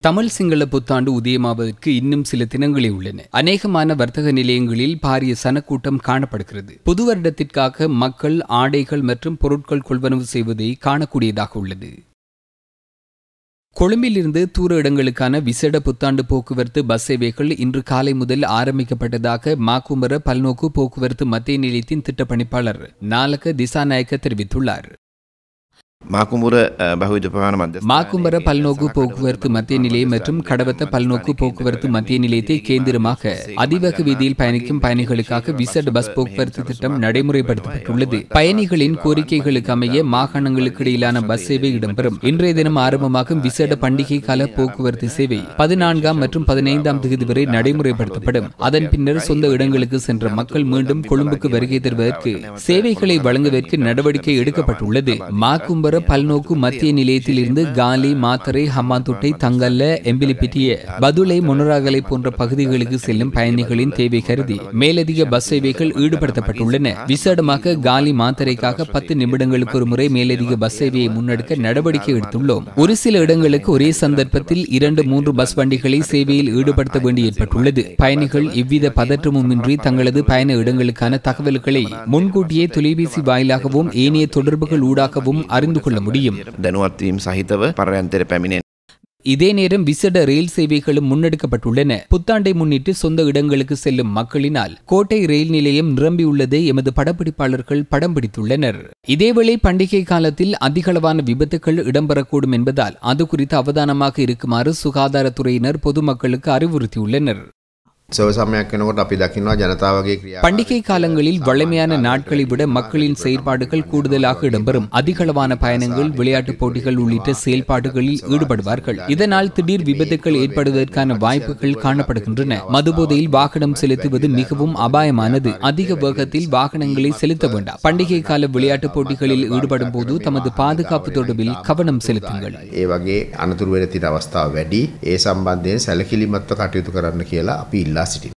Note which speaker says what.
Speaker 1: தமிழ் சிங்கள புத்தாண்டு உதயமாவதற்கு இன்னும் சில தினங்களே உள்ளன. அநேகமான வர்த்தக நிலையங்களில் பாரிய சனக்கூட்டம் காணப்படுகிறது. புது வருடத்திற்காக மக்கள் ஆடைகள் மற்றும் பொருட்கள் கொள்வனவு செய்வதை காணக்கூடியதாக உள்ளது. கொழும்பிலிருந்து தூர இடங்களுக்கான விசேட புத்தாண்டு போக்குவரத்து பஸ் சேவைகள் இன்று காலை முதல் ஆரம்பிக்கப்பட்டதாக மாக்குமர பல்நோக்கு போக்குவரத்து மத்திய நிலையத்தின் திட்டப்பணிப்பாளர் நாலக திசாநாயக்க தெரிவித்துள்ளார். மாக்குமர பல்நோக்கு போக்குவரத்து மத்திய நிலையம் மற்றும் கடவத்த பல்நோக்கு போக்குவரத்து மத்திய நிலையத்தை கேந்திரமாக அதிவேக வீதியில் பயணிக்கும் பயணிகளுக்காக விசேட பஸ் போக்குவரத்து திட்டம் நடைமுறைப்படுத்தப்பட்டுள்ளது. பயணிகளின் கோரிக்கைகளுக்கு அமைய மாகாணங்களுக்கு இடையிலான பஸ் சேவை இடம்பெறும். இன்றைய தினம் ஆரம்பமாகும் விசேட பண்டிகை கால போக்குவரத்து சேவை 14ஆம் மற்றும் 15ஆம் தேதி வரை நடைமுறைப்படுத்தப்படும். அதன் பின்னர் சொந்த இடங்களுக்கு சென்ற மக்கள் மீண்டும் கொழும்புக்கு வருகை தருவதற்கு சேவைகளை வழங்குவதற்கு நடவடிக்கை எடுக்கப்பட்டுள்ளது. மாக்குமர பல்நோக்கு மத்திய நிலையத்தில் இருந்து காலி, மாத்தரை, ஹம்மாந்தோட்டை, தங்கல்ல, எம்பிலிப்பிட்டிய, பதுளை, மொனராகலை போன்ற பகுதிகளுக்கு செல்லும் பயணிகளின் தேவை கருதி மேலதிக பஸ் சேவைகள் ஈடுபடுத்தப்பட்டுள்ளன. விசேடமாக காலி, மாத்தரைக்காக 10 நிமிடங்களுக்கு ஒரு முறை மேலதிக பஸ் சேவையை முன்னெடுக்க நடவடிக்கை எடுத்துள்ளோம். ஒரு சில இடங்களுக்கு ஒரே சந்தர்ப்பத்தில் 2-3 பஸ் வண்டிகளை சேவையில் ஈடுபடுத்த வேண்டி ஏற்பட்டுள்ளது. பயணிகள் எவ்வித பதற்றமுமின்றி தங்களது பயண இடங்களுக்கான தகவல்களை முன்கூட்டியே தொலைபேசி வாயிலாகவும் ஏனைய தொடர்புகள் ஊடாகவும் அறிந்து கொள்ள முடியும். இதே நேரம் விசேட ரயில் சேவைகளும் முன்னெடுக்கப்பட்டுள்ளன. புத்தாண்டை முன்னிட்டு சொந்த இடங்களுக்கு செல்லும் மக்களினால் கோட்டை ரயில் நிலையம் நிரம்பியுள்ளதை எமது படப்பிடிப்பாளர்கள் படம் பிடித்துள்ளனர். இதேவேளை பண்டிகை காலத்தில் அதிகளவான விபத்துகள் இடம்பெறக்கூடும் என்பதால் அது குறித்து அவதானமாக இருக்குமாறு சுகாதாரத்துறையினர் பொதுமக்களுக்கு அறிவுறுத்தியுள்ளனர். பண்டிகை காலங்களில் வழமையான நாட்களை விட மக்களின் செயல்பாடுகள் கூடுதலாக இடம்பெறும். அதிகளவான பயணங்கள், விளையாட்டுப் போட்டிகள் உள்ளிட்ட செயல்பாடுகளில் ஈடுபடுவார்கள். இதனால் திடீர் விபத்துகள் ஏற்படுவதற்கான வாய்ப்புகள் காணப்படுகின்றன. மதுபோதையில் வாகனம் செலுத்துவது மிகவும் அபாயமானது. அதிக வேகத்தில் வாகனங்களை செலுத்த வேண்டாம். பண்டிகை கால விளையாட்டுப் போட்டிகளில் ஈடுபடும் போது தமது பாதுகாப்பு தொடர்பில் கவனம் செலுத்துங்கள்.